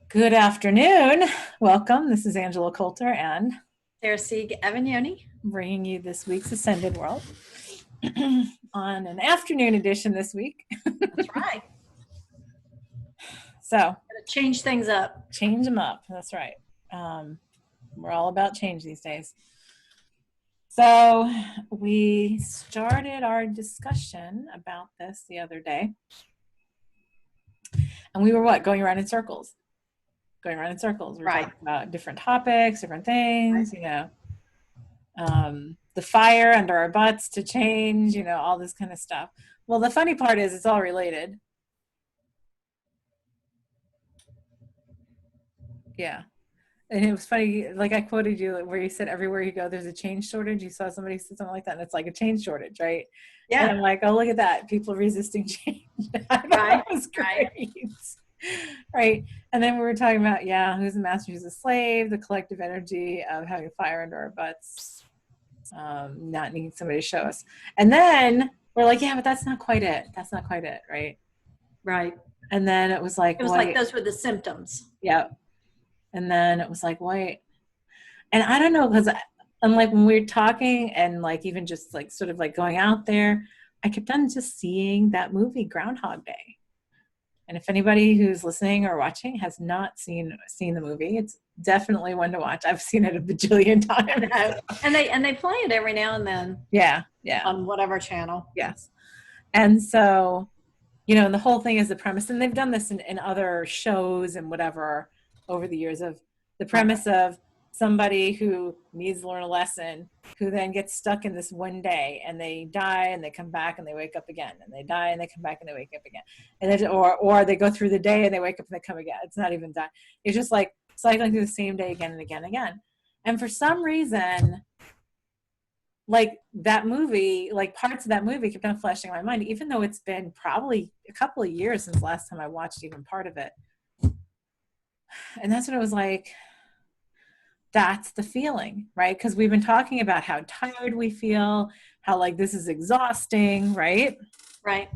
Good afternoon. Welcome. This is Angela Coulter and Sarah Sieg Evagnoni. bringing you this week's Ascended World on an afternoon edition this week. That's right. So, Gotta change things up. change them up. That's right. We're all about change these days. So, we started our discussion about this the other day. And we were what? Going around in circles. Going around in circles. We were Right. talking about different topics, different things, the fire under our butts to change, all this kind of stuff. Well, the funny part is it's all related. Yeah. And it was funny, like I quoted you where you said everywhere you go, there's a change shortage. You saw somebody say something like that, and it's like a change shortage, right? And I'm Yeah. like, oh, look at that. People resisting change. I thought Right. that was Right. great. Right. And then we were talking about, who's the master, who's a slave, the collective energy of having fire under our butts, not needing somebody to show us. And then we're like, yeah, but that's not quite it. That's not quite it. Right. Right. And then it was like, It was wait, like those were the symptoms. yeah. And then it was like, wait. And I don't know, because I'm like, when we were talking and like even just like sort of like going out there, I kept on just seeing that movie Groundhog Day. And if anybody who's listening or watching has not seen the movie, it's definitely one to watch. I've seen it a bajillion times. And they play it every now and then Yeah, yeah, on whatever channel. yes. And so, and the whole thing is the premise, and they've done this in other shows and whatever over the years, of the premise of somebody who needs to learn a lesson, who then gets stuck in this one day, and they die and they come back and they wake up again, and they die and they come back and they wake up again, and then or they go through the day and they wake up and they come again. It's not even done. It's just like cycling through the same day again and again and again. And for some reason, like that movie, like parts of that movie kept on flashing in my mind, even though it's been probably a couple of years since last time I watched even part of it. And that's when it was like, that's the feeling, right? Because we've been talking about how tired we feel, how like this is exhausting, right? Right.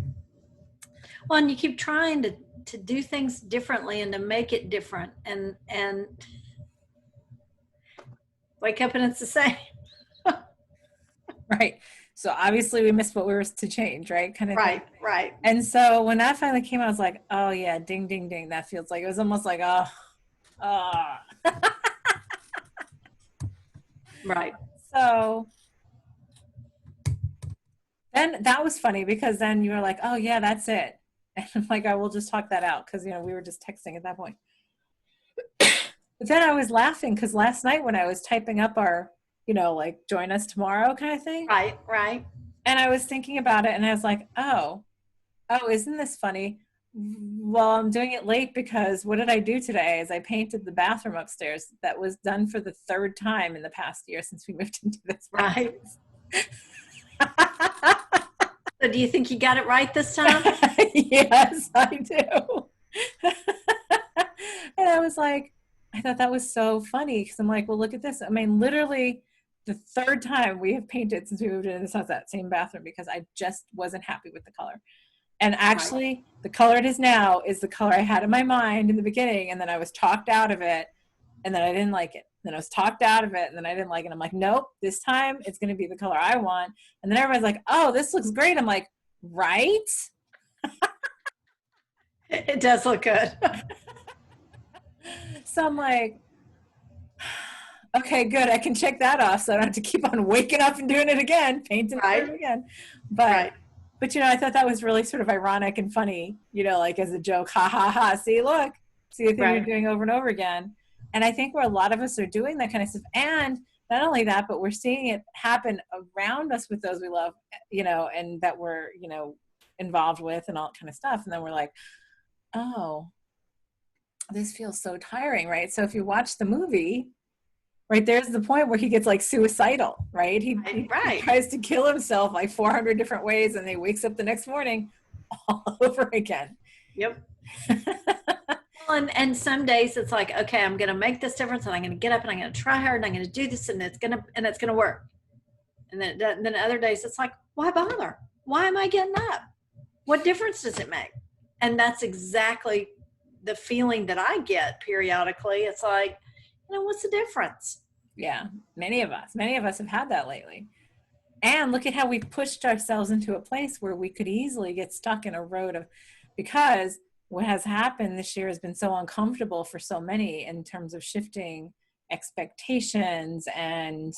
Well, and you keep trying to do things differently and to make it different and wake up and it's the same. Right. So obviously we missed what we were to change, right? Kind of Right. thing. Right. And so when that finally came out, I was like, oh yeah, ding, ding, ding. That feels like, it was almost like, oh. Right. So then that was funny, because then you were like, oh yeah, that's it. And I'm like, I will just talk that out, because we were just texting at that point. But then I was laughing because last night when I was typing up our, like join us tomorrow kind of thing, Right. Right. and I was thinking about it, and I was like, oh, isn't this funny? Well, I'm doing it late because what did I do today? Is I painted the bathroom upstairs. That was done for the third time in the past year since we moved into this Right. house. So do you think you got it right this time? Yes, I do. And I was like, I thought that was so funny, because I'm like, well, look at this. I mean, literally the third time we have painted since we moved into this house, that same bathroom, because I just wasn't happy with the color. And actually, Right. the color it is now is the color I had in my mind in the beginning, and then I was talked out of it, and then I didn't like it. Then I was talked out of it, and then I didn't like it. I'm like, nope, this time it's going to be the color I want. And then everybody's like, oh, this looks great. I'm like, right? It does look good. So I'm like, okay, good. I can check that off, so I don't have to keep on waking up and doing it again, painting Right. it again. But Right. but I thought that was really sort of ironic and funny, like as a joke. Ha ha ha. See, look, see the thing Right. you're doing over and over again. And I think where a lot of us are doing that kind of stuff, and not only that, but we're seeing it happen around us with those we love, and that we're, involved with and all that kind of stuff. And then we're like, oh, this feels so tiring, right? So if you watch the movie, right, there's the point where he gets like suicidal, right? He Right. tries to kill himself like 400 different ways, and he wakes up the next morning all over again. Yep. Well, and some days it's like, okay, I'm going to make this difference, and I'm going to get up and I'm going to try hard and I'm going to do this, and it's going to work. And then other days it's like, why bother? Why am I getting up? What difference does it make? And that's exactly the feeling that I get periodically. It's like, what's the difference? Yeah, many of us have had that lately. And look at how we've pushed ourselves into a place where we could easily get stuck in a road of, because what has happened this year has been so uncomfortable for so many in terms of shifting expectations and,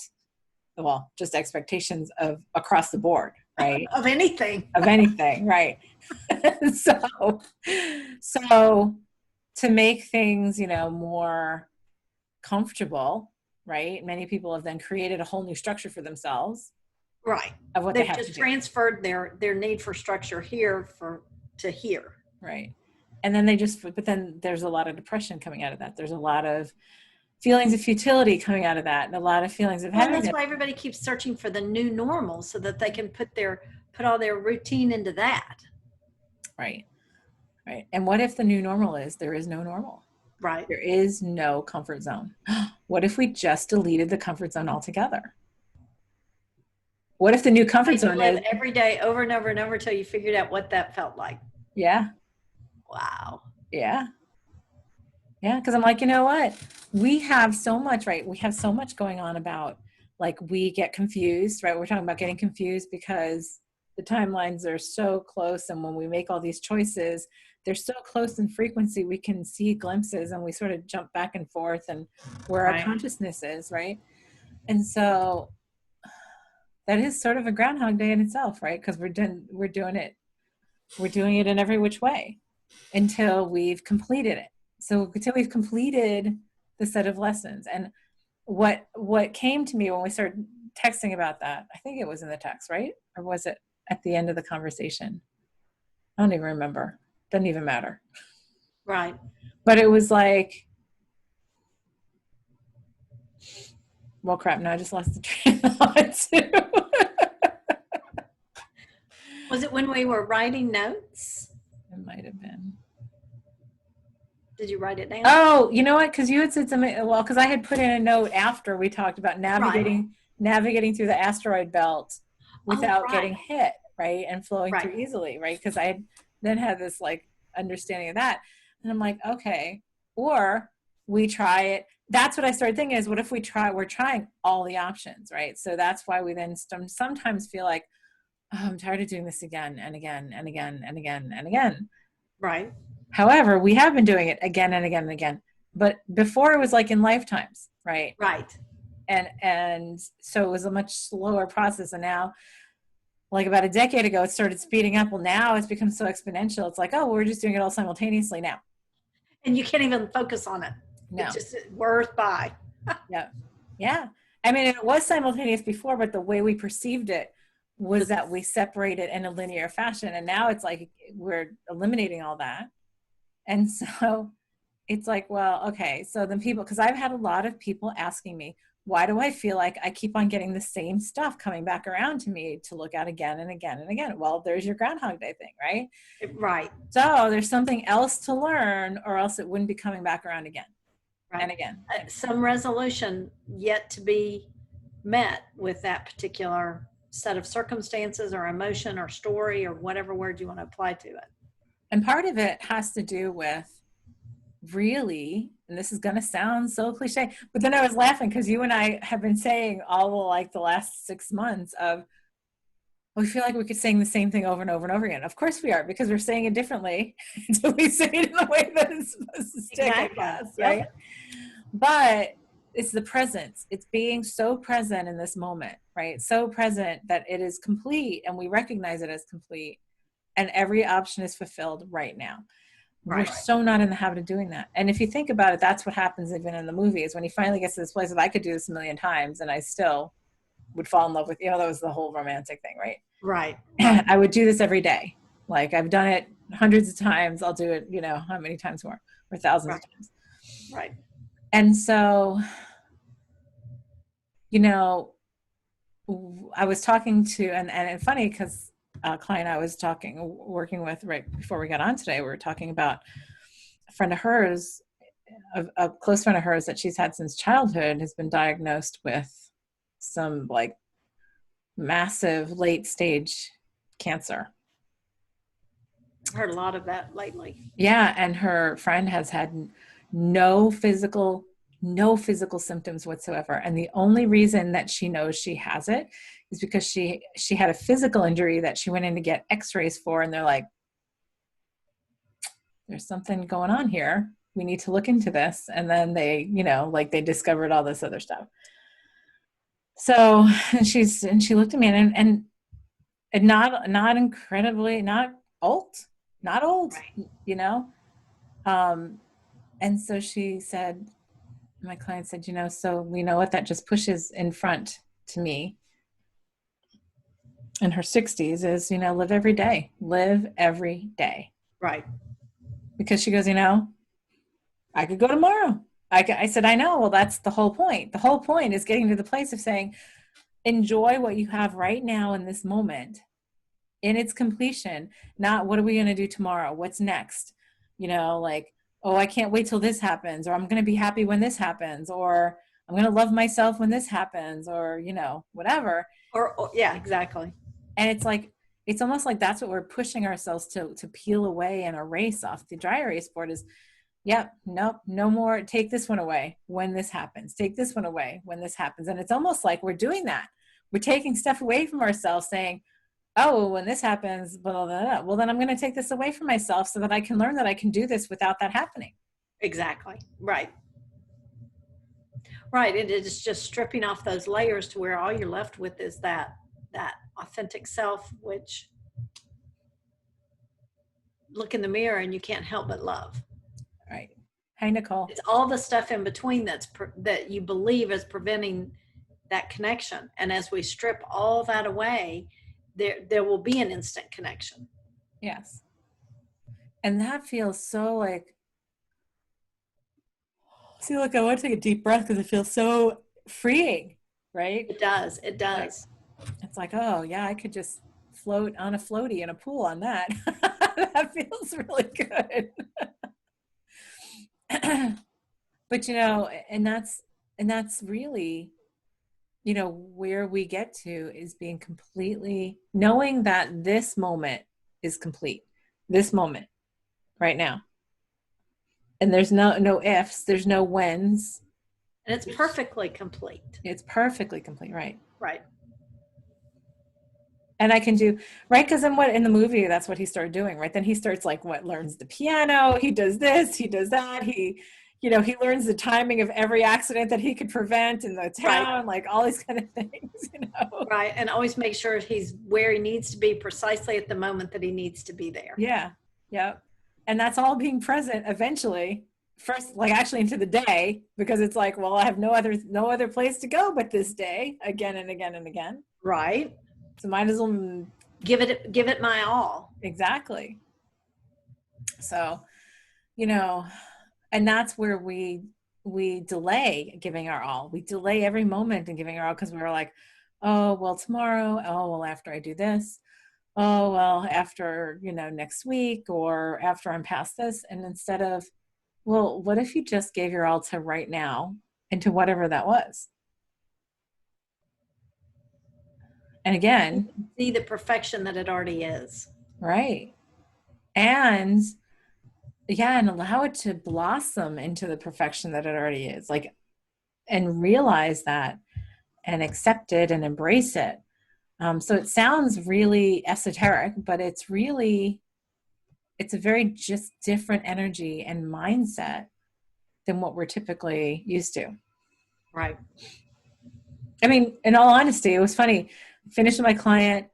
well, just expectations of across the board, right? Of anything. Of anything, right? so, so to make things, more comfortable, right? Many people have then created a whole new structure for themselves Right. of what they They've have to just do. transferred their need for structure here to here. Right. And then but then there's a lot of depression coming out of that. There's a lot of feelings of futility coming out of that, and a lot of feelings of Well, and heaviness. that's why everybody keeps searching for the new normal so that they can put all their routine into that. Right. Right. And what if the new normal is there is no normal? Right. There is no comfort zone. What if we just deleted the comfort zone altogether? What if the new comfort zone live is every day over and over and over until you figured out what that felt like? Yeah. Wow. Yeah. Yeah. Because I'm like, you know what? We have so much, right? We have so much going on about, like, we get confused, right? We're talking about getting confused because the timelines are so close. And when we make all these choices, they're so close in frequency, we can see glimpses and we sort of jump back and forth and where Right. our consciousness is, right? And so that is sort of a Groundhog Day in itself, right? Because we're doing it in every which way until we've completed it. So until we've completed the set of lessons. And what came to me when we started texting about that, I think it was in the text, right? Or was it at the end of the conversation? I don't even remember. Doesn't even matter. Right. But it was like, well, crap, now I just lost the train of thought too. Was it when we were writing notes? It might have been. Did you write it down? Oh, you know what? Because you had said something. Well, because I had put in a note after we talked about navigating through the asteroid belt without getting hit, right, and flowing through easily, right? Because I then had this like understanding of that, and I'm like, okay, or we try it. That's what I started thinking is, what if we're trying all the options, right? So that's why we then sometimes feel like, oh, I'm tired of doing this again and again and again and again and again. Right. However, we have been doing it again and again and again. But before it was like in lifetimes, right? Right. And so it was a much slower process. And now, like about a decade ago, it started speeding up. Well, now it's become so exponential. It's like, oh, we're just doing it all simultaneously now. And you can't even focus on it. No. It just whirs by. Yeah. Yeah. I mean, it was simultaneous before, but the way we perceived it was that we separated in a linear fashion. And now it's like we're eliminating all that. And so it's like, well, okay. So then people, because I've had a lot of people asking me, why do I feel like I keep on getting the same stuff coming back around to me to look at again and again and again? Well, there's your Groundhog Day thing, right? Right. So there's something else to learn, or else it wouldn't be coming back around again and again. Some resolution yet to be met with that particular set of circumstances or emotion or story or whatever word you want to apply to it. And part of it has to do with, really, and this is going to sound so cliche, but then I was laughing because you and I have been saying all the last 6 months of, we feel like we could sing the same thing over and over and over again. Of course we are, because we're saying it differently until we say it in the way that it's supposed to stick, exactly. I guess, right? Yep. But it's the presence. It's being so present in this moment, right? So present that it is complete and we recognize it as complete, and every option is fulfilled right now. Right. We're so not in the habit of doing that. And if you think about it, that's what happens even in the movies. When he finally gets to this place of, I could do this a million times and I still would fall in love with, that was the whole romantic thing, right? Right. I would do this every day. Like, I've done it hundreds of times. I'll do it, how many times more, or thousands of times. Right. And so, I was talking to, and funny because a client I was working with right before we got on today, we were talking about a friend of hers, a close friend of hers that she's had since childhood, has been diagnosed with some like massive late stage cancer. heard a lot of that lately. Yeah, and her friend has had no physical no physical symptoms whatsoever. And the only reason that she knows she has it is because she had a physical injury that she went in to get x-rays for, and they're like, there's something going on here. We need to look into this. And then they, like they discovered all this other stuff. So and she looked at me and not incredibly, old, not old, Right. you know? Um, and so she said, my client said, so we know what that just pushes in front to me in her 60s is, live every day. Right. Because she goes, I could go tomorrow. I said, I know. Well, that's the whole point. The whole point is getting to the place of saying, enjoy what you have right now in this moment in its completion, not what are we going to do tomorrow? What's next? Like, oh, I can't wait till this happens, or I'm going to be happy when this happens, or I'm going to love myself when this happens, or, whatever. Or yeah, exactly. And it's like, it's almost like that's what we're pushing ourselves to peel away and erase off the dry erase board is, yep, nope, no more. Take this one away when this happens. Take this one away when this happens. And it's almost like we're doing that. We're taking stuff away from ourselves saying, oh, when this happens, blah, blah, blah. Well, then I'm going to take this away from myself so that I can learn that I can do this without that happening. Exactly. Right. Right. It is just stripping off those layers to where all you're left with is that authentic self, which look in the mirror and you can't help but love. Right. Hi, Nicole. It's all the stuff in between that you believe is preventing that connection. And as we strip all that away, there will be an instant connection. Yes. And that feels so like, see, look, I want to take a deep breath because it feels so freeing, right? It does. It does. It's like, oh, yeah, I could just float on a floaty in a pool on that. That feels really good. But, and that's really, where we get to is being completely knowing that this moment is complete, this moment right now. And there's no ifs, there's no whens. And it's perfectly complete. It's perfectly complete, right? Right. And I can do, right? Because then what in the movie, that's what he started doing, right? Then he starts learns the piano, he does this, he does that, he learns the timing of every accident that he could prevent in the town, right. Like all these kind of things. Right. And always make sure he's where he needs to be precisely at the moment that he needs to be there. Yeah. Yep. And that's all being present eventually, first, actually into the day, because it's like, well, I have no other place to go but this day, again and again and again. Right. So might as well give it my all. Exactly. So, and that's where we delay giving our all. We delay every moment in giving our all because we're like, oh, well, tomorrow. Oh, well, after I do this. Oh, well, after, next week or after I'm past this. And instead of, well, what if you just gave your all to right now and to whatever that was? And again, see the perfection that it already is. Right. And and allow it to blossom into the perfection that it already is. And realize that and accept it and embrace it. So it sounds really esoteric, but it's a very just different energy and mindset than what we're typically used to. Right. I mean, in all honesty, it was funny. Finished with my client.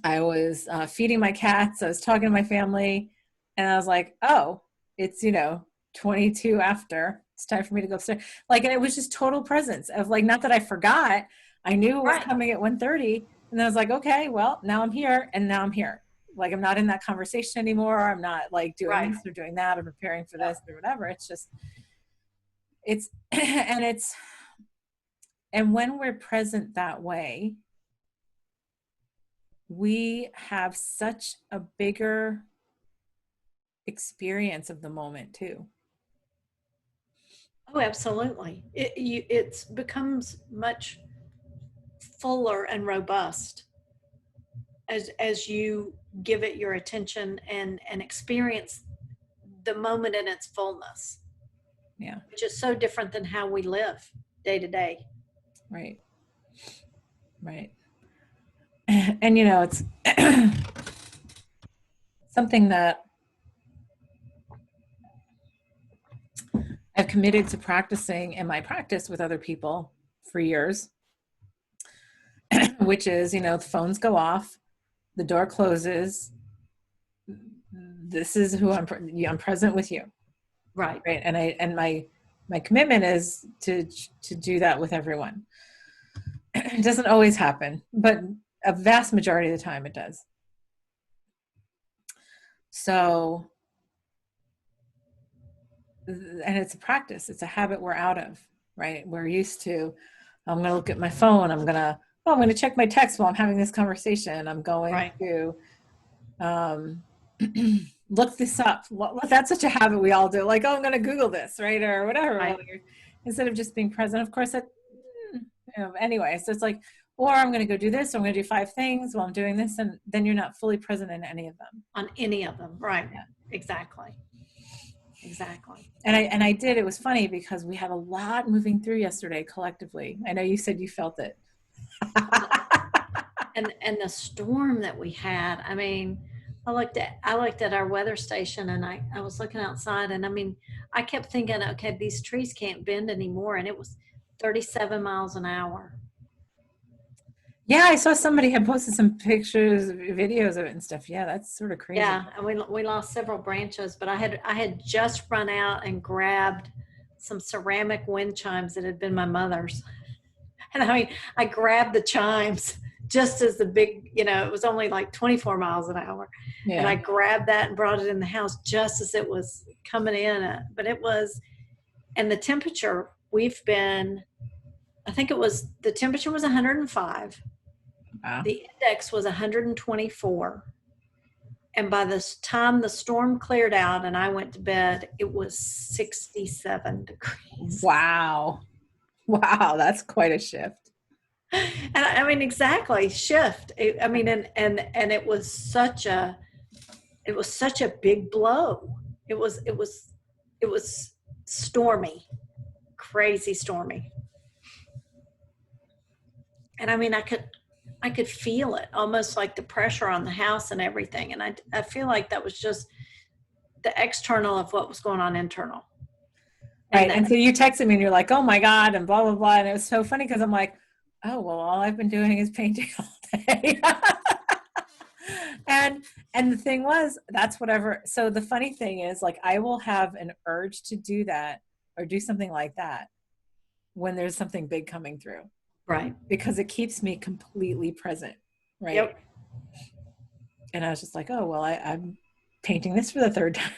I was feeding my cats. I was talking to my family. And I was like, oh, it's, 22 after. It's time for me to go upstairs. And it was just total presence of not that I forgot. I knew it was coming at 1:30. And then I was like, okay, well, now I'm here. And now I'm here. I'm not in that conversation anymore. I'm not doing this or doing that or preparing for this or whatever. It's just, and when we're present that way, we have such a bigger experience of the moment too. Oh, absolutely. It becomes much fuller and robust. as you give it your attention and experience the moment in its fullness, Yeah. which is so different than how we live day to day. Right. Right. And it's something that I've committed to practicing in my practice with other people for years, which is, the phones go off, the door closes. This is who I'm present with you. Right. Right. And my commitment is to do that with everyone. It doesn't always happen, but a vast majority of the time it does. So, and it's a practice, it's a habit we're out of, right? We're used to, I'm going to look at my phone, I'm going to check my text while I'm having this conversation, I'm going Right. to look this up. That's such a habit we all do, like, oh, I'm going to Google this, right? Or whatever. Right. Instead of just being present. Of course, anyway, so it's like, or I'm going to go do this, or I'm going to do 5 things while I'm doing this, and then you're not fully present in any of them. On any of them. Right. Yeah. Exactly. And I did. It was funny because we had a lot moving through yesterday collectively. I know you said you felt it. And the storm that we had, I mean, I looked at our weather station, and I was looking outside, and I mean, I kept thinking, okay, these trees can't bend anymore, and it was 37 miles an hour. Yeah, I saw somebody had posted some pictures, videos of it and stuff. Yeah, that's sort of crazy. Yeah, and we lost several branches, but I had just run out and grabbed some ceramic wind chimes that had been my mother's. And I mean, I grabbed the chimes just as the big, it was only like 24 miles an hour. Yeah. And I grabbed that and brought it in the house just as it was coming in. But it was, and the temperature, the temperature was 105. Wow. The index was 124. And by the time the storm cleared out and I went to bed, it was 67 degrees. Wow. Wow, that's quite a shift. And I mean, exactly, shift. I mean, and it was such a big blow. It was stormy, crazy stormy. And I mean, I could feel it, almost like the pressure on the house and everything. And I feel like that was just the external of what was going on internal. Right. And so you texted me and you're like, oh my God, and blah, blah, blah. And it was so funny because I'm like, oh, well, all I've been doing is painting all day. And the thing was, that's whatever. So the funny thing is, like, I will have an urge to do that or do something like that when there's something big coming through. Right. Because it keeps me completely present. Right. Yep. And I was just like, oh, well, I'm painting this for the 3rd time.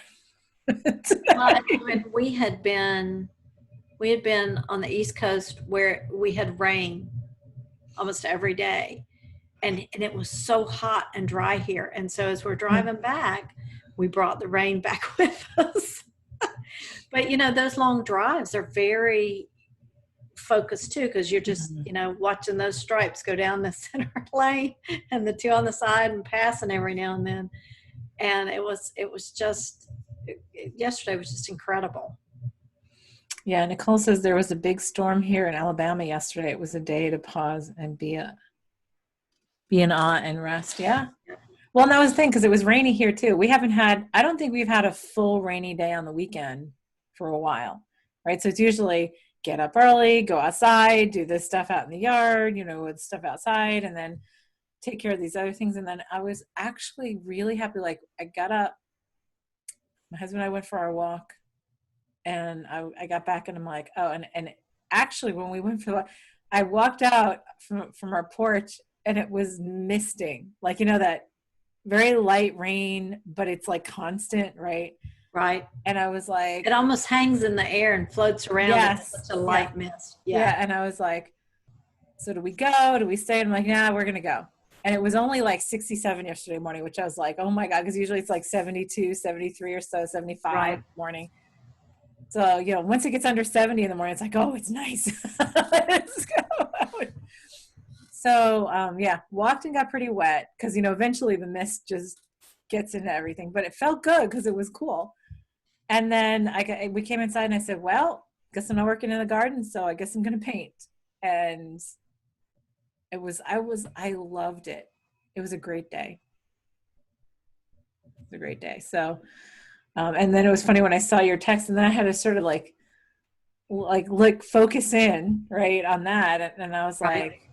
Well, when we had been on the East Coast where we had rain almost every day, and it was so hot and dry here. And so as we're driving back, we brought the rain back with us. But those long drives are very focused too, because you're just watching those stripes go down the center lane and the 2 on the side and passing every now and then. And yesterday was just incredible. Yeah, Nicole says there was a big storm here in Alabama yesterday. It was a day to pause and be in awe and rest. Yeah. Well, and that was the thing, because it was rainy here too. I don't think we've had a full rainy day on the weekend for a while, right? So it's usually get up early, go outside, do this stuff out in the yard, with stuff outside, and then take care of these other things. And then I was actually really happy. Like, I got up, my husband and I went for our walk, and I got back, and I'm like, oh, and actually when we went for the walk, I walked out from our porch, and it was misting, like, that very light rain, but it's like constant, right? Right. And I was like, it almost hangs in the air and floats around. Yes. It's such a light mist. Yeah. And I was like, so do we go? Do we stay? And I'm like, nah, we're going to go. And it was only like 67 yesterday morning, which I was like, oh my God, because usually it's like 72, 73 or so, 75 Right. morning. So, once it gets under 70 in the morning, it's like, oh, it's nice. Let's go out. So yeah, walked and got pretty wet because eventually the mist just gets into everything, but it felt good because it was cool. And then we came inside and I said, well, guess I'm not working in the garden, so I guess I'm gonna paint. And I loved it. It was a great day. It was a great day. So and then it was funny when I saw your text, and then I had to sort of like focus in right on that, and I was Right. like,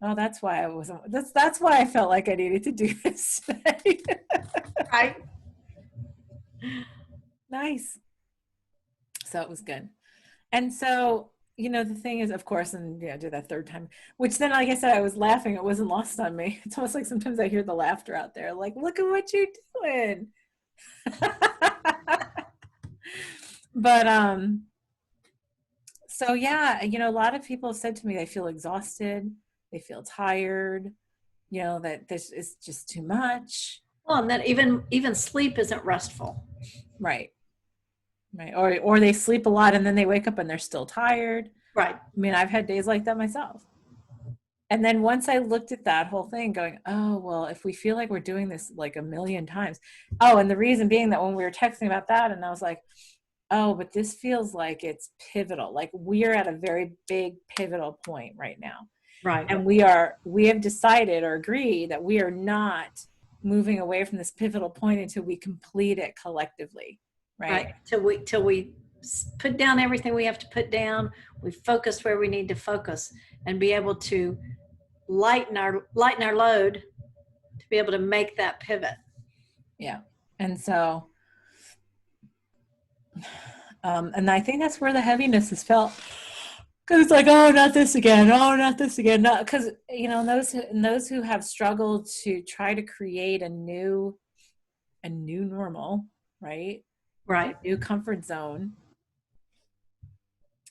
oh, that's why I wasn't. That's why I felt like I needed to do this today. Right. Nice. So it was good. And so the thing is, of course, and yeah, I did that third time, which then, like I said, I was laughing. It wasn't lost on me. It's almost like sometimes I hear the laughter out there, like, look at what you're doing. But so yeah, a lot of people have said to me they feel exhausted, they feel tired, that this is just too much. Well, and that even sleep isn't restful. Right. Right. Or they sleep a lot and then they wake up and they're still tired. Right. I mean, I've had days like that myself. And then once I looked at that whole thing going, oh, well, if we feel like we're doing this like a million times. Oh, and the reason being that when we were texting about that, and I was like, oh, but this feels like it's pivotal. Like we're at a very big pivotal point right now. Right. And we have decided or agreed that we are not moving away from this pivotal point until we complete it collectively. Right. Till we put down everything we have to put down. We focus where we need to focus and be able to lighten our load to be able to make that pivot. Yeah. And so and I think that's where the heaviness is felt, because it's like, oh, not this again, oh, not this again, not because those who have struggled to try to create a new normal, right, a new comfort zone,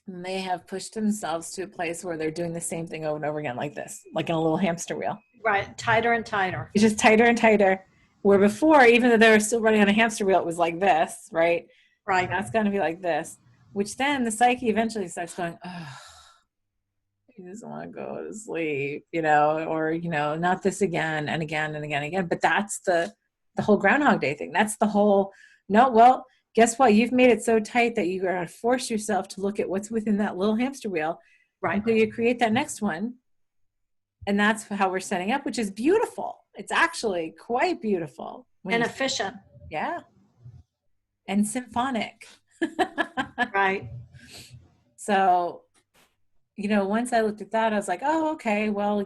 and they have pushed themselves to a place where they're doing the same thing over and over again, like this, like in a little hamster wheel. Right. Tighter and tighter. It's just tighter and tighter, where before, even though they were still running on a hamster wheel, it was like this, right? Right. That's going to be like this, which then the psyche eventually starts going, oh, he doesn't want to go to sleep, or, not this again and again and again and again. But that's the whole Groundhog Day thing. That's the whole, no, well, guess what? You've made it so tight that you're going to force yourself to look at what's within that little hamster wheel. Right. Until you create that next one. And that's how we're setting up, which is beautiful. It's actually quite beautiful. And efficient. Yeah. And symphonic. Right. So, once I looked at that, I was like, oh, okay, well,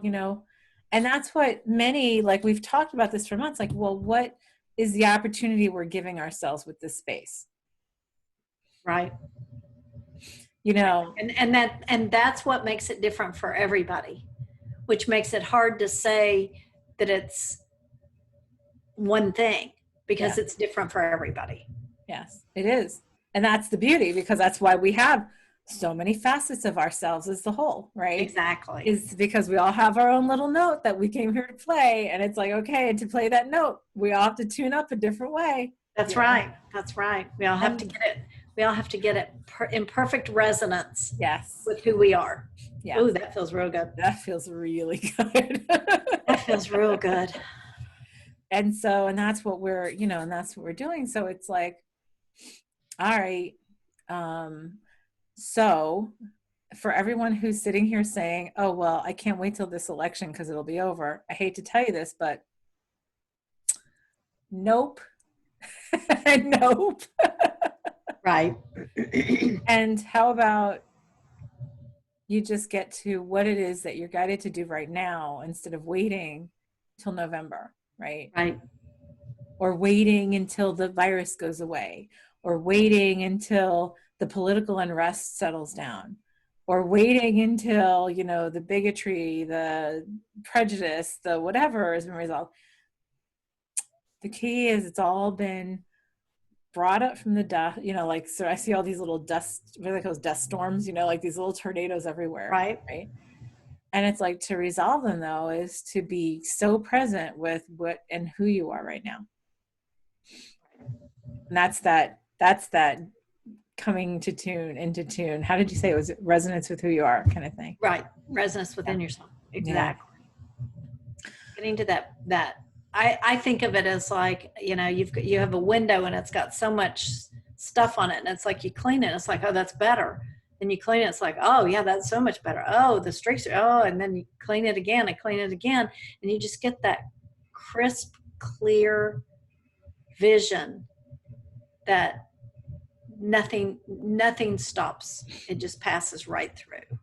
and that's what many, like we've talked about this for months, like, well, what is the opportunity we're giving ourselves with this space? Right. And that's what makes it different for everybody, which makes it hard to say that it's one thing, because it's different for everybody. Yes, it is. And that's the beauty, because that's why we have so many facets of ourselves as the whole, right? Exactly. Is because we all have our own little note that we came here to play. And it's like, okay, and to play that note, we all have to tune up a different way. That's right. That's right. We all have to get it. We all have to get it in perfect resonance. Yes. With who we are. Yeah. Oh, that feels real good. That feels really good. That feels real good. And so, and that's what we're, and that's what we're doing. So it's like, all right. So for everyone who's sitting here saying, oh, well, I can't wait till this election because it'll be over. I hate to tell you this, but nope. Nope. Right. And how about you just get to what it is that you're guided to do right now instead of waiting till November, right? Right. Or waiting until the virus goes away, or waiting until the political unrest settles down, or waiting until, the bigotry, the prejudice, the whatever has been resolved. The key is it's all been brought up from the dust, like, so I see all these little dust, what are they called, dust storms, like these little tornadoes everywhere. Right. And it's like, to resolve them though is to be so present with what and who you are right now. And that's that coming into tune. How did you say it was? Resonance with who you are kind of thing. Right. Resonance within yourself. Yeah. Exactly. Getting to that I think of it as like, you have a window and it's got so much stuff on it, and it's like you clean it, it's like, oh, that's better. Then you clean it, it's like, oh yeah, that's so much better. Oh, the streaks are, oh, and then you clean it again and clean it again, and you just get that crisp, clear vision that nothing stops. It just passes right through.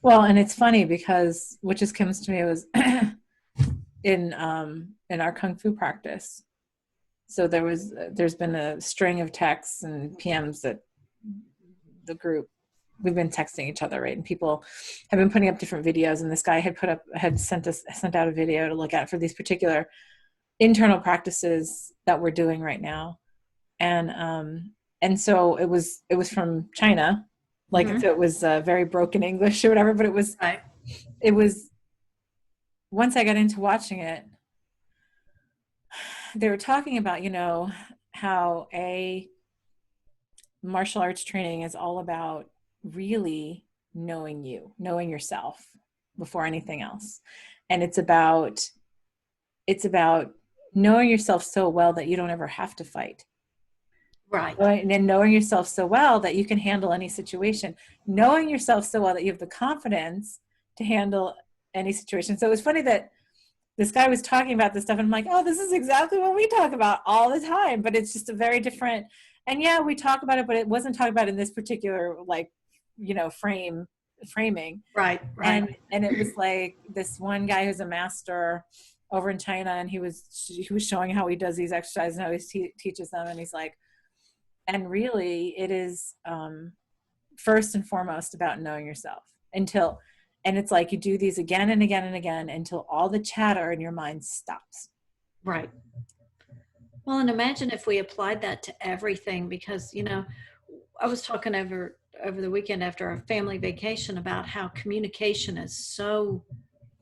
Well, and it's funny because what just comes to me was in our kung fu practice. So there's been a string of texts and PMs that the group, we've been texting each other, right? And people have been putting up different videos, and this guy had sent out a video to look at for these particular internal practices that we're doing right now. And so it was from China, like, Mhm. so it was very broken English or whatever, but Right. it was once I got into watching it, they were talking about, how a martial arts training is all about really knowing yourself before anything else. And it's about knowing yourself so well that you don't ever have to fight. Right. And then knowing yourself so well that you can handle any situation, knowing yourself so well that you have the confidence to handle any situation. So it was funny that this guy was talking about this stuff, and I'm like, oh, this is exactly what we talk about all the time, but it's just a very different. And yeah, we talk about it, but it wasn't talked about in this particular, like, framing. Right. Right. And it was like this one guy who's a master over in China, and he was showing how he does these exercises and how he teaches them, and he's like, and really it is first and foremost about knowing yourself, and it's like you do these again and again and again until all the chatter in your mind stops. Right. Well, and imagine if we applied that to everything, because, I was talking over the weekend after a family vacation about how communication is so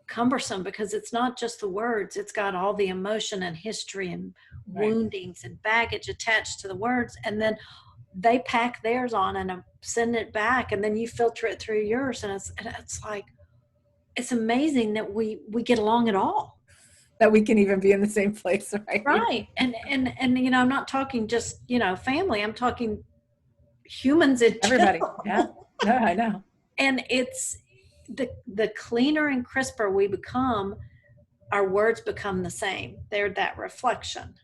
cumbersome, because it's not just the words, it's got all the emotion and history and Right. woundings and baggage attached to the words, and then they pack theirs on and send it back, and then you filter it through yours, and it's like, it's amazing that we get along at all. That we can even be in the same place, right? Right. And I'm not talking just, family, I'm talking humans in Everybody. general. Yeah. No, I know. And it's the cleaner and crisper we become, our words become the same. They're that reflection.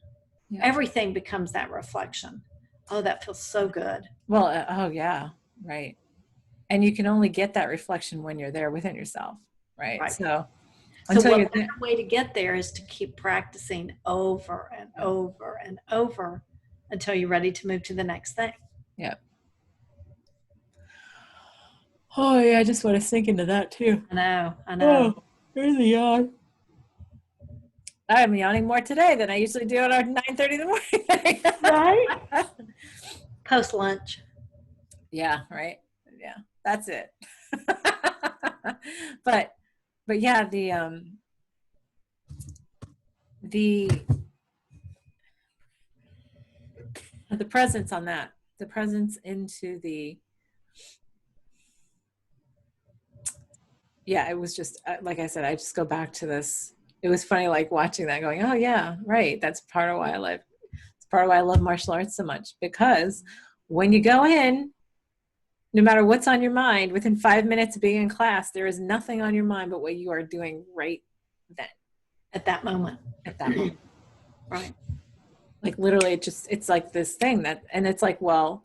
Yeah. Everything becomes that reflection. Oh, that feels so good. Well, oh yeah, right. And you can only get that reflection when you're there within yourself, right? Right. So So until what you're better way to get there is to keep practicing over and over and over until you're ready to move to the next thing. yeah. Oh yeah, I just want to sink into that too. I know. Oh, there's a yawn. I'm yawning more today than I usually do at 9:30 in the morning. Right? Post lunch. Yeah, right. Yeah, that's it. but yeah, the presence on that, the presence into the, yeah, it was just like I said, I just go back to this. It was funny, like watching that, going, oh yeah, right. That's part of why I love. It's part of why I love martial arts so much, because when you go in, no matter what's on your mind, within 5 minutes of being in class, there is nothing on your mind but what you are doing right then. At that moment. At that moment. Right. Like literally, it's like this thing that, and it's like, well,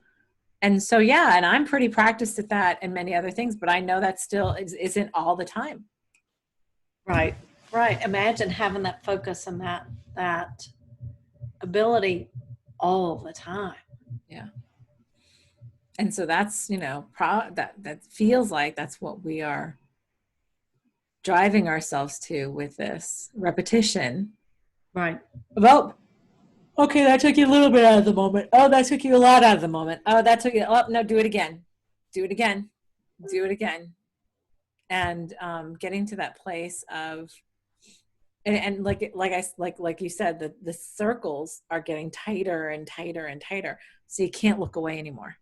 and so yeah, and I'm pretty practiced at that and many other things, but I know that still isn't all the time. Right. Right. Imagine having that focus and that ability all the time. Yeah. And so that's, that feels like that's what we are driving ourselves to with this repetition. Right. Well, okay, that took you a little bit out of the moment. Oh, that took you a lot out of the moment. Oh, that took you, oh, no, do it again. Do it again. Do it again. And getting to that place of, and like you said, the circles are getting tighter and tighter and tighter. So you can't look away anymore.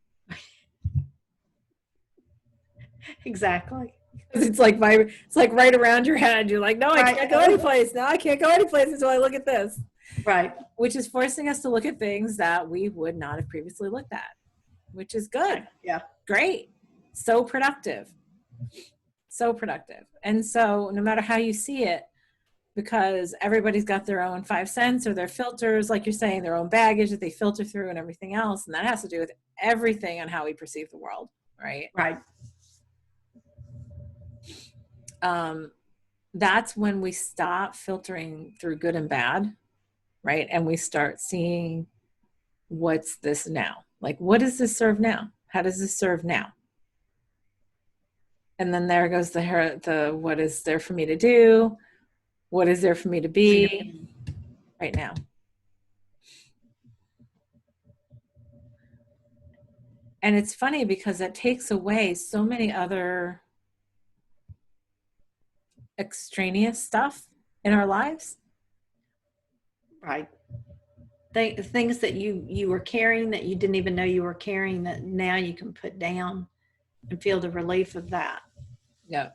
Exactly. It's like it's like right around your head. You're like, no, I can't go Right. anyplace. No, I can't go anyplace until I look at this. Right. Which is forcing us to look at things that we would not have previously looked at, which is good. Yeah. Great. So productive. So productive. And so no matter how you see it, because everybody's got their own 5 cents or their filters, like you're saying, their own baggage that they filter through and everything else. And that has to do with everything on how we perceive the world, right? Right. That's when we stop filtering through good and bad, right? And we start seeing what's this now? Like, what does this serve now? How does this serve now? And then there goes the what is there for me to do? What is there for me to be right now? And it's funny because that takes away so many other extraneous stuff in our lives. Right. Things that you were carrying that you didn't even know you were carrying, that now you can put down and feel the relief of that. Yeah.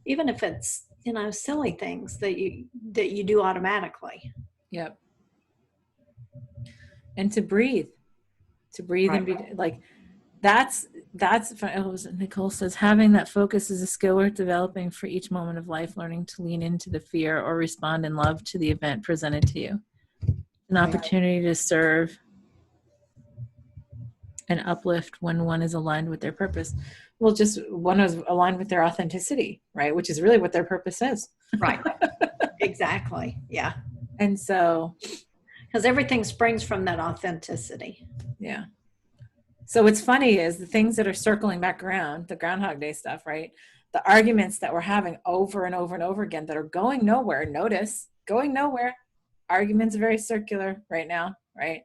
Even if it's, silly things that you do automatically. Yep. And to breathe right. And be like, that's Nicole says, having that focus is a skill worth developing for each moment of life, learning to lean into the fear or respond in love to the event presented to you. An opportunity to serve and uplift when one is aligned with their purpose. Well, just one is aligned with their authenticity, right? Which is really what their purpose is. Right. Exactly. Yeah. And so, because everything springs from that authenticity. Yeah. So what's funny is the things that are circling back around, the Groundhog Day stuff, right? The arguments that we're having over and over and over again that are going nowhere. Notice, going nowhere. Arguments are very circular right now, right?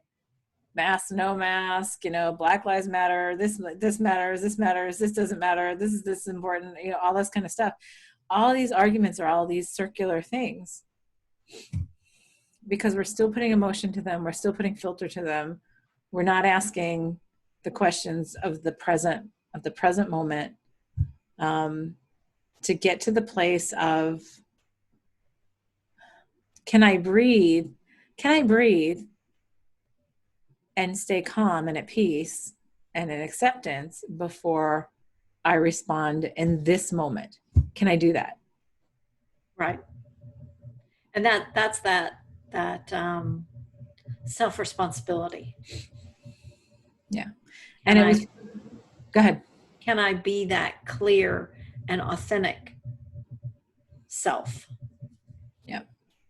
Mask, no mask, Black Lives Matter, this matters, this doesn't matter, this is important, all this kind of stuff. All these arguments are all these circular things because we're still putting emotion to them, we're still putting filter to them. We're not asking the questions of the present moment, to get to the place of, can I breathe and stay calm and at peace and in acceptance before I respond in this moment? Can I do that? Right. And that's that self-responsibility. Yeah. And go ahead. Can I be that clear and authentic self? Yeah.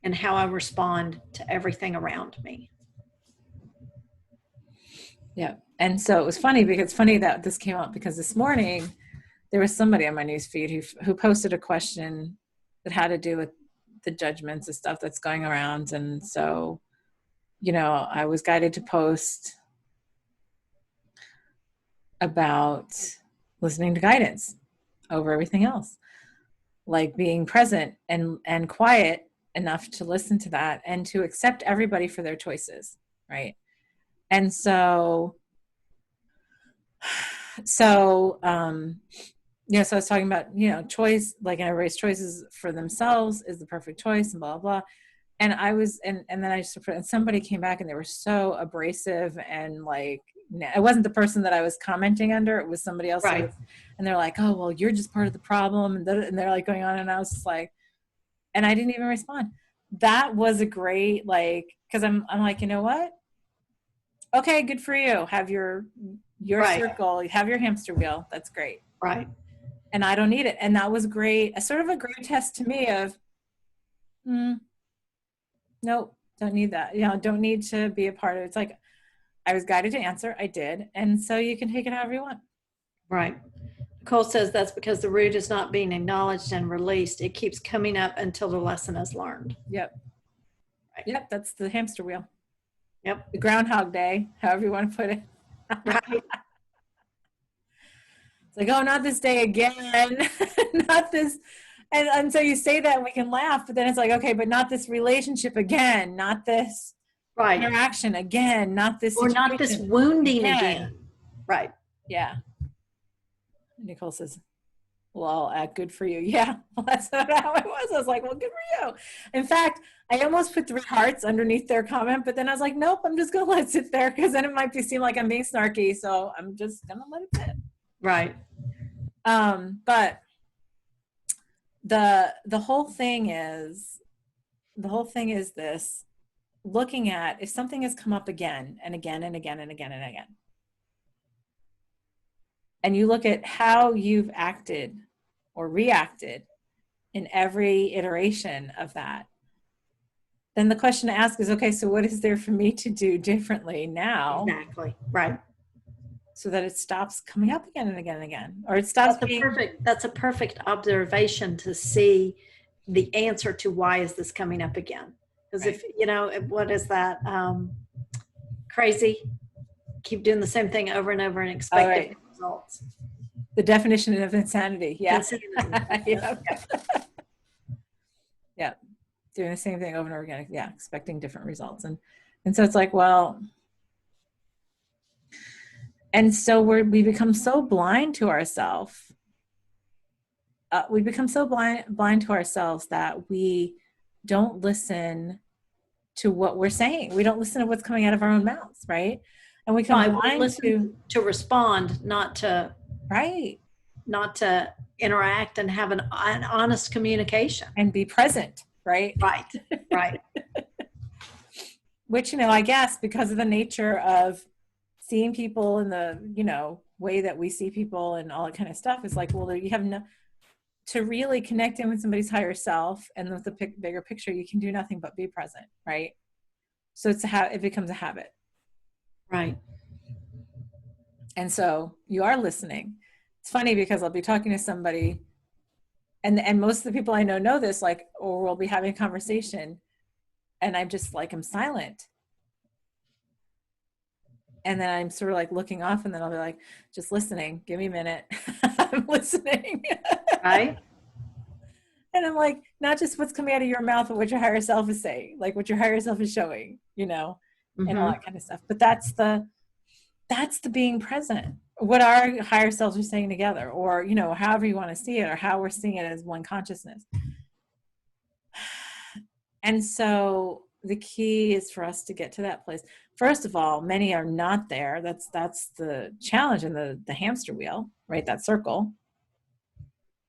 And how I respond to everything around me. Yeah. And so it was funny that this came up because this morning there was somebody on my newsfeed who posted a question that had to do with the judgments and stuff that's going around. And so, I was guided to post about listening to guidance over everything else, like being present and quiet enough to listen to that and to accept everybody for their choices, right? And so so I was talking about, choice, like everybody's choices for themselves is the perfect choice and blah, blah. And I was, and then I just, and somebody came back and they were so abrasive and like, it wasn't the person that I was commenting under, it was somebody else. Right. And they're like, oh, well, you're just part of the problem. And they're like going on. And I was just like, and I didn't even respond. That was a great, cause I'm like, you know what? Okay, good for you. Have your right. Circle, have your hamster wheel. That's great. Right. And I don't need it. And that was great. A sort of a great test to me of, nope, don't need that. Don't need to be a part of it. It's like, I was guided to answer. I did. And so you can take it however you want. Right. Nicole says that's because the root is not being acknowledged and released. It keeps coming up until the lesson is learned. Yep. Right. Yep. That's the hamster wheel. Yep. The Groundhog Day, however you want to put it. Right. It's like, oh, not this day again. Not this. And so you say that and we can laugh, but then it's like, okay, but not this relationship again, not this right. interaction again, not this or not this wounding again. Right. Yeah. Nicole says, Well, good for you. Yeah, well, that's not how it was. I was like, well, good for you. In fact, I almost put 3 hearts underneath their comment, but then I was like, nope, I'm just gonna let it sit there because then it might seem like I'm being snarky. So I'm just gonna let it sit. Right. But the whole thing is this: looking at if something has come up again and again and again and again and again, and you look at how you've acted or reacted in every iteration of that, then the question to ask is, okay, so what is there for me to do differently now? Exactly. Right. So that it stops coming up again and again and again, or it stops That's a perfect observation to see the answer to why is this coming up again. Because right. if, you know, what is that? Crazy. Keep doing the same thing over and over and expect different results. The definition of insanity. Yeah. Yeah. Yeah. Doing the same thing over and over again. Yeah. Expecting different results. And so it's like, well, and so we become so blind to ourselves. We become so blind to ourselves that we don't listen to what we're saying. We don't listen to what's coming out of our own mouths, right? And we come blind to respond, not to interact and have an honest communication and be present, right? Right. Which, I guess because of the nature of seeing people in the, way that we see people and all that kind of stuff, is like, well, you have to really connect in with somebody's higher self and with the bigger picture, you can do nothing but be present, right? So it becomes a habit. Right. And so you are listening. It's funny because I'll be talking to somebody and most of the people I know this, like, or we'll be having a conversation and I'm just like, I'm silent. And then I'm sort of like looking off and then I'll be like, just listening. Give me a minute. I'm listening. Right. And I'm like, not just what's coming out of your mouth, but what your higher self is saying, like what your higher self is showing, and all that kind of stuff. But that's the being present. What our higher selves are saying together, or, however you want to see it, or how we're seeing it as one consciousness. And so the key is for us to get to that place. First of all, many are not there. That's the challenge in the hamster wheel, right? That circle.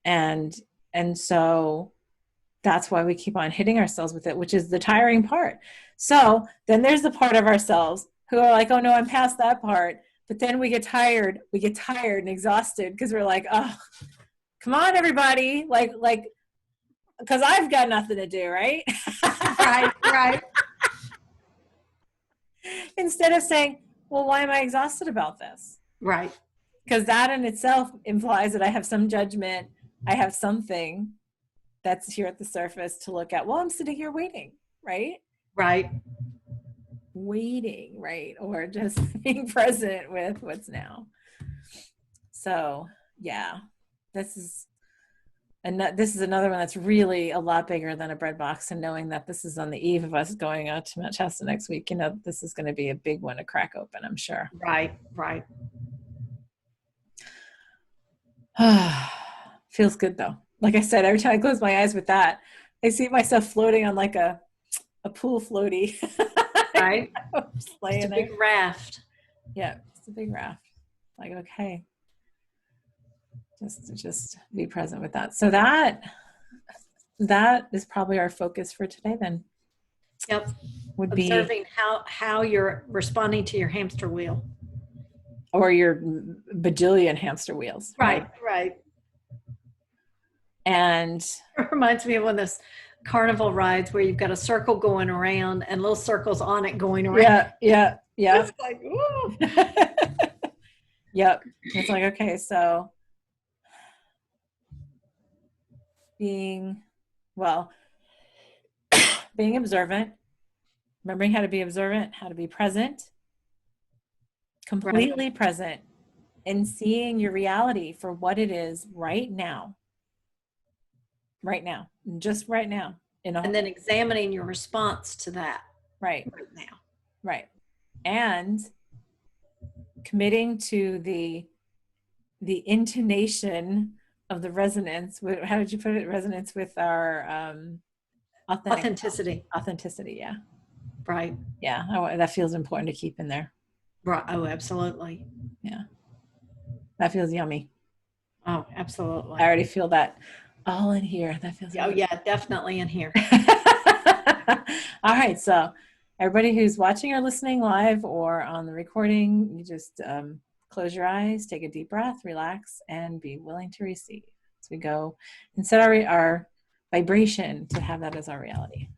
And so that's why we keep on hitting ourselves with it, which is the tiring part. So then there's the part of ourselves who are like, oh no, I'm past that part. But then we get tired and exhausted because we're like, oh, come on, everybody. Like, because I've got nothing to do, right? Right. Instead of saying, well, why am I exhausted about this? Right. Because that in itself implies that I have some judgment. I have something that's here at the surface to look at. Well, I'm sitting here waiting, right? Right. Waiting, right? Or just being present with what's now. So, yeah, this is another one that's really a lot bigger than a bread box. And knowing that this is on the eve of us going out to Mount Shasta next week, this is going to be a big one to crack open, I'm sure. Right. Feels good though. Like I said, every time I close my eyes with that, I see myself floating on like a pool floaty. Right. Just laying it's a big raft. Yeah, it's a big raft. Like, okay. Just be present with that. So that is probably our focus for today then. Yep. Would observing how you're responding to your hamster wheel. Or your bajillion hamster wheels. Right. And it reminds me of one of those carnival rides where you've got a circle going around and little circles on it going around. Yeah. It's like, ooh. Yep. It's like, okay, so being observant, remembering how to be observant, how to be present, completely present, and seeing your reality for what it is right now, just right now. And then examining your response to that right now. Right. And committing to the intonation of the resonance. How did you put it? Resonance with our authentic Authenticity. authenticity. Yeah, Right. yeah. That feels important to keep in there. Right. Oh, absolutely. Yeah, that feels yummy. Oh, I absolutely. already feel that all in here. That feels Oh, really yeah, definitely in here. All right, so everybody who's watching or listening live or on the recording, you just close your eyes, take a deep breath, relax, and be willing to receive as we go and set our vibration to have that as our reality.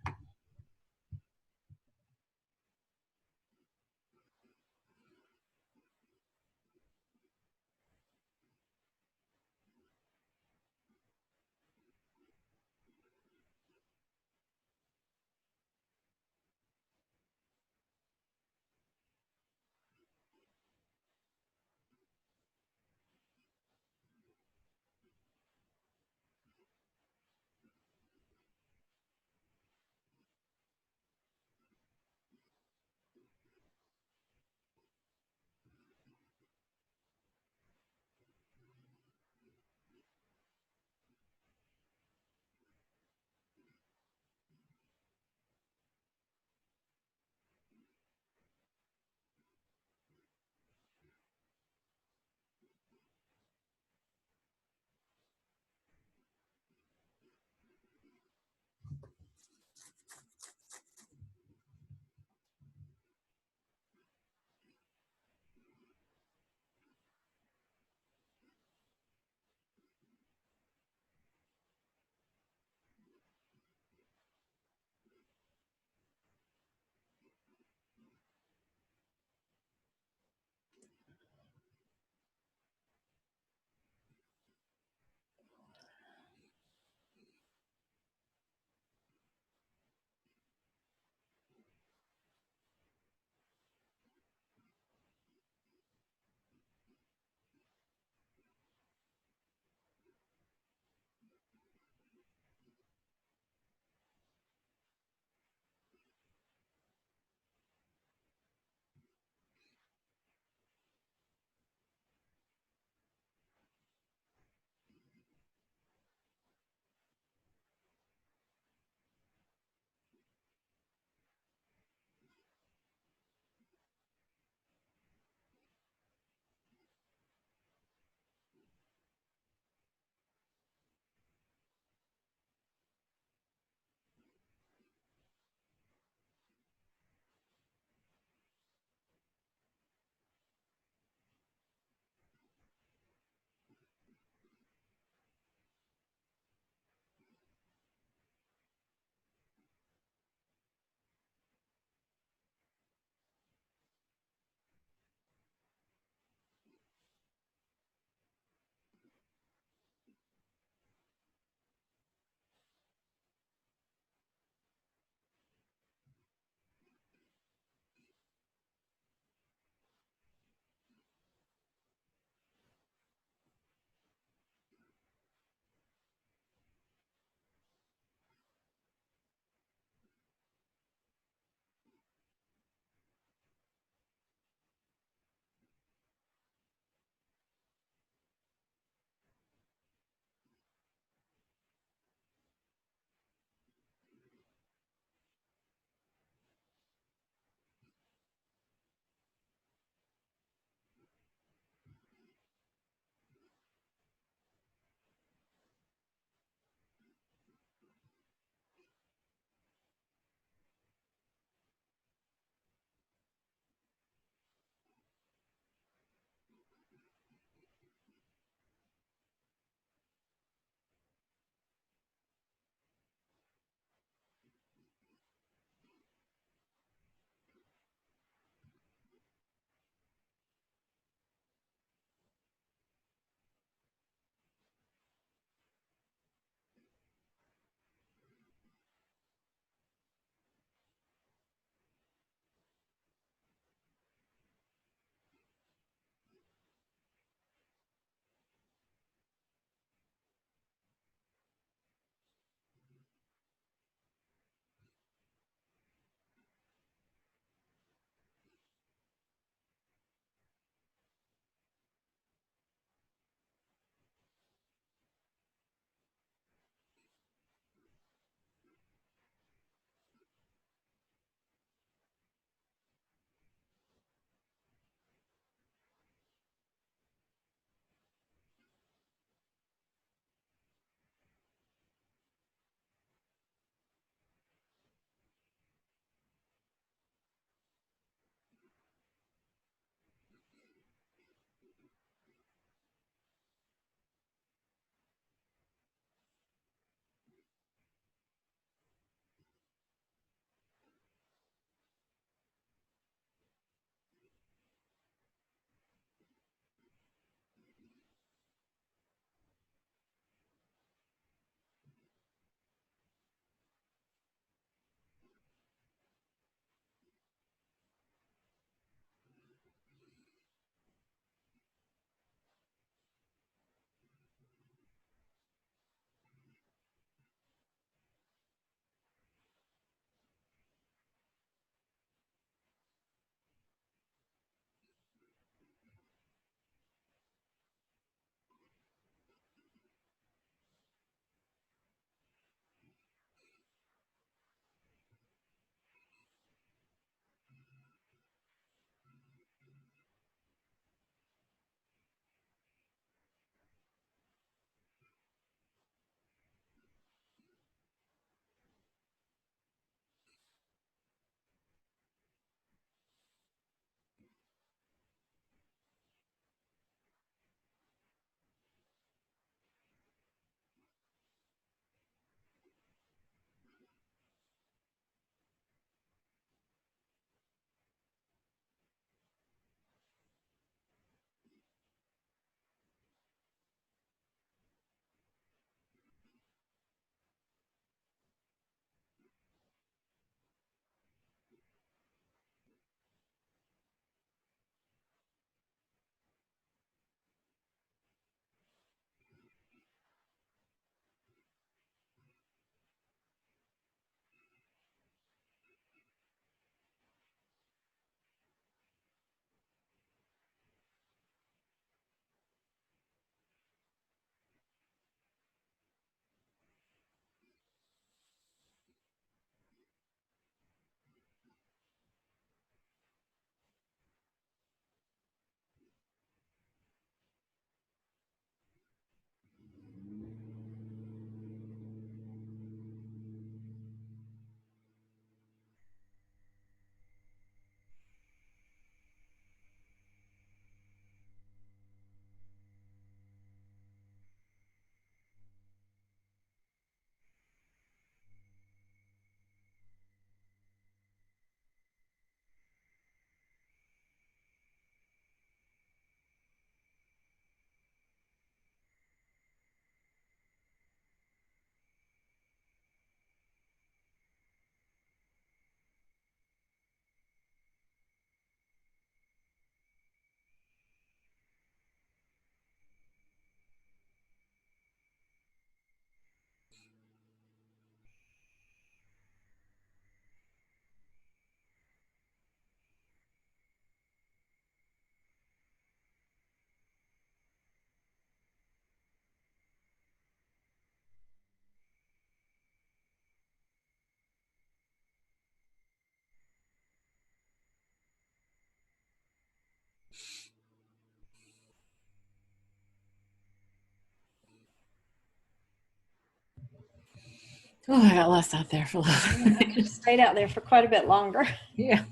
Oh, I got lost out there for a little I bit. could have stayed out there for quite a bit longer. Yeah.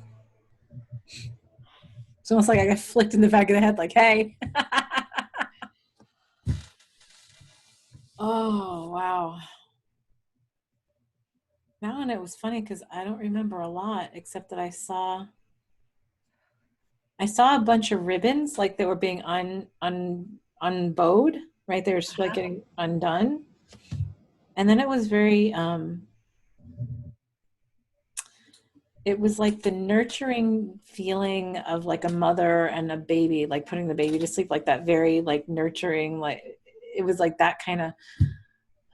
It's almost like I got flicked in the back of the head, like, hey. Oh, wow. That one, it was funny because I don't remember a lot except that I saw a bunch of ribbons like they were being unbowed, right? They were just like Uh-huh. getting undone. And then it was like the nurturing feeling of like a mother and a baby, like putting the baby to sleep, like that very like nurturing, like it was like that kind of,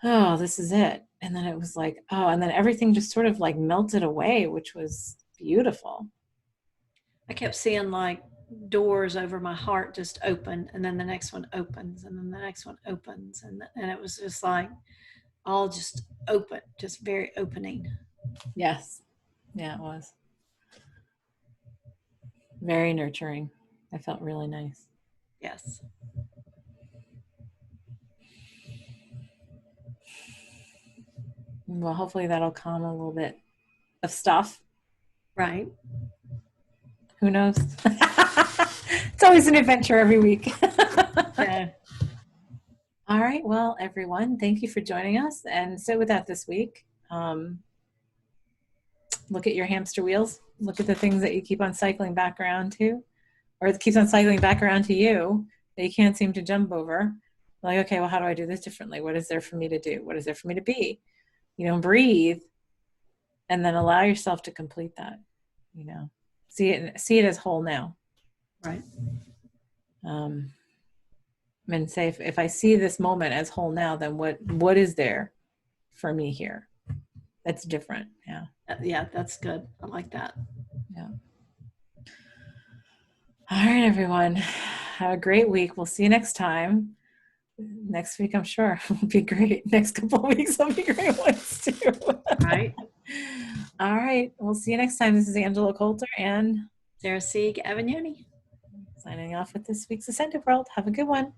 oh, this is it. And then it was like, oh, and then everything just sort of like melted away, which was beautiful. I kept seeing like doors over my heart just open, and then the next one opens, and then the next one opens, and it was just like all just open, just very opening. Yes. Yeah, it was very nurturing. I felt really nice. Yes. Well, hopefully that'll calm a little bit of stuff. Right. Who knows? It's always an adventure every week. Yeah. All right. Well, everyone, thank you for joining us. And so, with that this week, look at your hamster wheels. Look at the things that you keep on cycling back around to, or it keeps on cycling back around to you that you can't seem to jump over. Like, okay, well, how do I do this differently? What is there for me to do? What is there for me to be? Breathe, and then allow yourself to complete that. See it as whole now. Right. Um, and say, if I see this moment as whole now, then what is there for me here that's different? Yeah. Yeah, that's good. I like that. Yeah. All right, everyone, have a great week. We'll see you next time. Next week, I'm sure will be great. Next couple of weeks will be great ones too. Right. All right, we'll see you next time. This is Angela Coulter and Sarah Sieg Avignoni. signing off with this week's Ascended World. Have a good one.